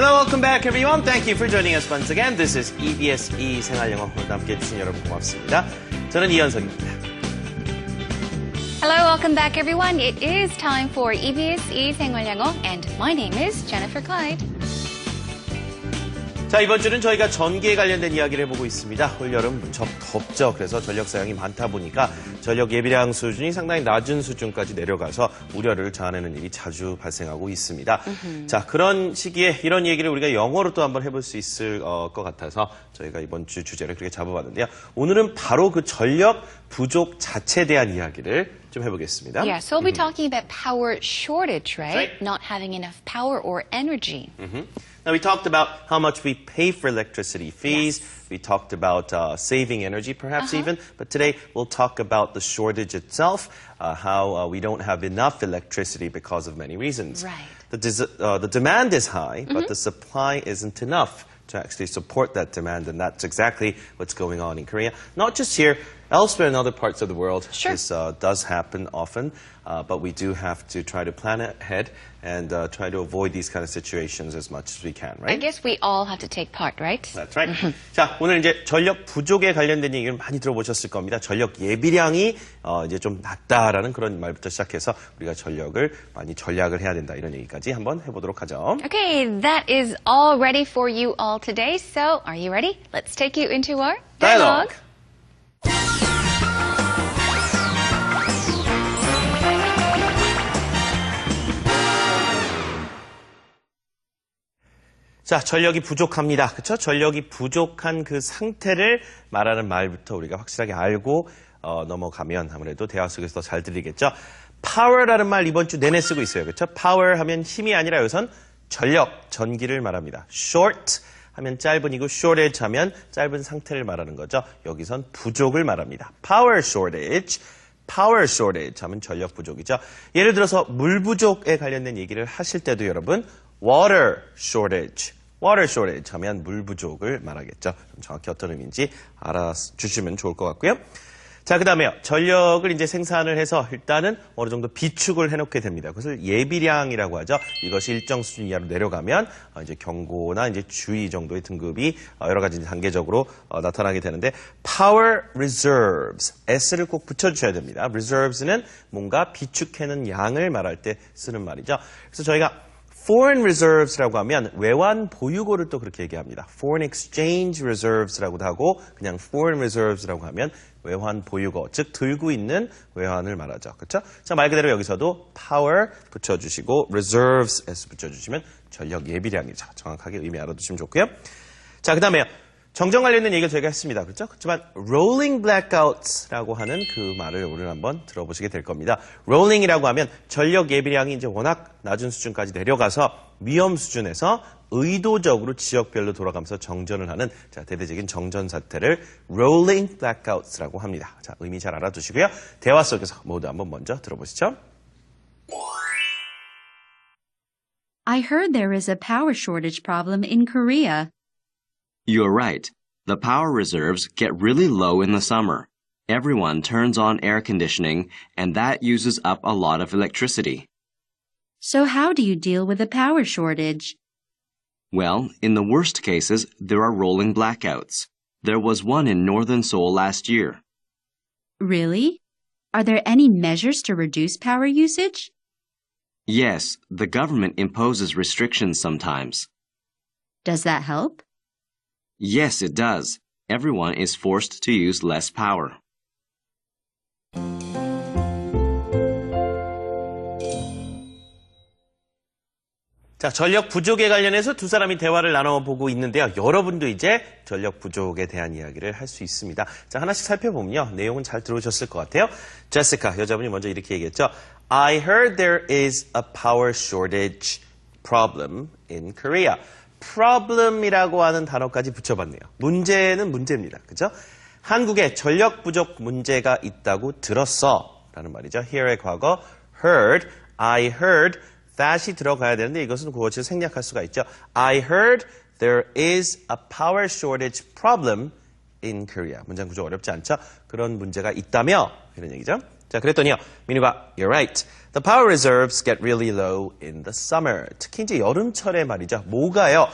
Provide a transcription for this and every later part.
Hello, welcome back everyone. Thank you for joining us once again. This is EBS 생활영어 오늘도 함께해 주신 여러분 고맙습니다. 저는 이현석입니다. Hello, welcome back everyone. It is time for EBS 생활영어 and my name is Jennifer Clyde. 자, 이번 주는 저희가 전기에 관련된 이야기를 해보고 있습니다. 올여름 무척 덥죠. 그래서 전력 사용이 많다 보니까 전력 예비량 수준이 상당히 낮은 수준까지 내려가서 우려를 자아내는 일이 자주 발생하고 있습니다. 자, 그런 시기에 이런 얘기를 우리가 영어로 또 한번 해볼 수 있을 것 같아서 저희가 이번 주 주제를 그렇게 잡아봤는데요. 오늘은 바로 그 전력 부족 자체에 대한 이야기를 좀 해보겠습니다. Yeah, so we'll be talking about power shortage, right? Not having enough power or energy. Now, we talked about how much we pay for electricity fees. Yes. We talked about saving energy, perhaps even. But today, we'll talk about the shortage itself, how we don't have enough electricity because of many reasons. Right. The demand is high, but the supply isn't enough to actually support that demand, and that's exactly what's going on in Korea. Not just here, elsewhere in other parts of the world, this does happen often, but we do have to try to plan ahead and try to avoid these kind of situations as much as we can, right? I guess we all have to take part, right? That's right. 자, 오늘 이제 전력 부족에 관련된 얘기를 많이 들어보셨을 겁니다. 전력 예비량이 이제 좀 낮다라는 그런 말부터 시작해서 우리가 전력을 많이 전략을 해야 된다 이런 얘기까지 한번 해보도록 하죠. Okay, that is all ready for you all today. So, are you ready? Let's take you into our dialogue. 자, 전력이 부족합니다. 그렇죠? 전력이 부족한 그 상태를 말하는 말부터 우리가 확실하게 알고 넘어가면 아무래도 대화 속에서 더 잘 들리겠죠. power라는 말 이번 주 내내 쓰고 있어요. 그렇죠? power 하면 힘이 아니라 여기선 전력, 전기를 말합니다. short 하면 짧은이고 shortage 하면 짧은 상태를 말하는 거죠. 여기선 부족을 말합니다. power shortage 하면 전력 부족이죠. 예를 들어서 물 부족에 관련된 얘기를 하실 때도 여러분 water shortage 하면 물 부족을 말하겠죠. 좀 정확히 어떤 의미인지 알아주시면 좋을 것 같고요. 자, 그 다음에요. 전력을 이제 생산을 해서 일단은 어느 정도 비축을 해놓게 됩니다. 그것을 예비량이라고 하죠. 이것이 일정 수준 이하로 내려가면 이제 경고나 이제 주의 정도의 등급이 여러 가지 단계적으로 나타나게 되는데 power reserves, S를 꼭 붙여주셔야 됩니다. reserves는 뭔가 비축해놓은 양을 말할 때 쓰는 말이죠. 그래서 저희가 foreign reserves라고 하면 외환 보유고를 또 그렇게 얘기합니다. foreign exchange reserves라고도 하고 그냥 foreign reserves라고 하면 외환 보유고, 즉 들고 있는 외환을 말하죠. 그렇죠? 자, 말 그대로 여기서도 power 붙여주시고 reserves S 붙여주시면 전력 예비량이죠. 정확하게 의미 알아두시면 좋고요. 자, 그 다음에요. 정전 관련된 얘기를 저희가 했습니다. 그렇죠? 그렇지만 rolling blackouts라고 하는 그 말을 오늘 한번 들어보시게 될 겁니다. rolling이라고 하면 전력 예비량이 이제 워낙 낮은 수준까지 내려가서 위험 수준에서 의도적으로 지역별로 돌아가면서 정전을 하는 자, 대대적인 정전 사태를 rolling blackouts라고 합니다. 자, 의미 잘 알아두시고요. 대화 속에서 모두 한번 먼저 들어보시죠. I heard there is a power shortage problem in Korea. You're right. The power reserves get really low in the summer. Everyone turns on air conditioning, and that uses up a lot of electricity. So how do you deal with a power shortage? Well, in the worst cases, there are rolling blackouts. There was one in northern Seoul last year. Really? Are there any measures to reduce power usage? Yes, the government imposes restrictions sometimes. Does that help? Yes, it does. Everyone is forced to use less power. 자, 전력 부족에 관련해서 두 사람이 대화를 나눠보고 있는데요. 여러분도 이제 전력 부족에 대한 이야기를 할 수 있습니다. 자, 하나씩 살펴보면요. 내용은 잘 들어오셨을 것 같아요. 제시카, 여자분이 먼저 이렇게 얘기했죠. I heard there is a power shortage problem in Korea. problem이라고 하는 단어까지 붙여봤네요. 문제는 문제입니다. 그죠? 한국에 전력 부족 문제가 있다고 들었어 라는 말이죠. hear의 과거 heard, I heard that이 들어가야 되는데 이것은 구어체로 생략할 수가 있죠. I heard there is a power shortage problem in Korea. 문장 구조 어렵지 않죠? 그런 문제가 있다며 이런 얘기죠. 자, 그랬더니요. 민우가 You're right. The power reserves get really low in the summer. 특히 이제 여름철에 말이죠. 뭐가요?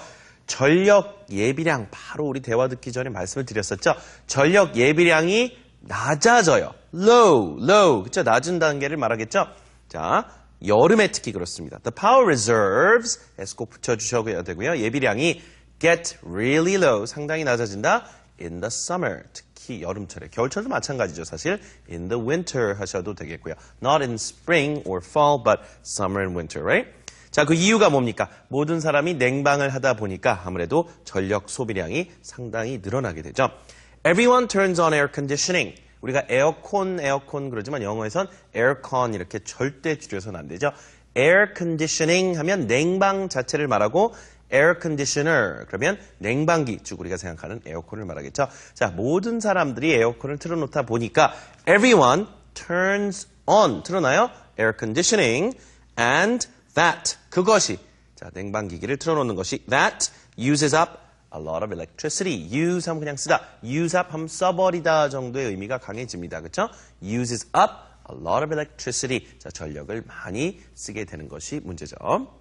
전력 예비량, 바로 우리 대화 듣기 전에 말씀을 드렸었죠. 전력 예비량이 낮아져요. low. 그쵸? 낮은 단계를 말하겠죠? 자, 여름에 특히 그렇습니다. The power reserves, s 꼭 붙여주셔야 되고요. 예비량이 get really low, 상당히 낮아진다. in the summer, 특히 여름철에. 겨울철도 마찬가지죠, 사실. in the winter 하셔도 되겠고요. Not in spring or fall, but summer and winter, right? 자, 그 이유가 뭡니까? 모든 사람이 냉방을 하다 보니까 아무래도 전력 소비량이 상당히 늘어나게 되죠. Everyone turns on air conditioning. 우리가 에어컨 그러지만 영어에선 aircon 이렇게 절대 줄여서는 안 되죠. air conditioning 하면 냉방 자체를 말하고 air conditioner 그러면 냉방기, 즉 우리가 생각하는 에어컨을 말하겠죠. 자, 모든 사람들이 에어컨을 틀어놓다 보니까 everyone turns on, 틀어놔요. air conditioning and that, 그것이, 자, 냉방기기를 틀어놓는 것이 that uses up a lot of electricity. use 하면 그냥 쓰다. use up 하면 써버리다 정도의 의미가 강해집니다. 그렇죠? uses up a lot of electricity. 자, 전력을 많이 쓰게 되는 것이 문제죠.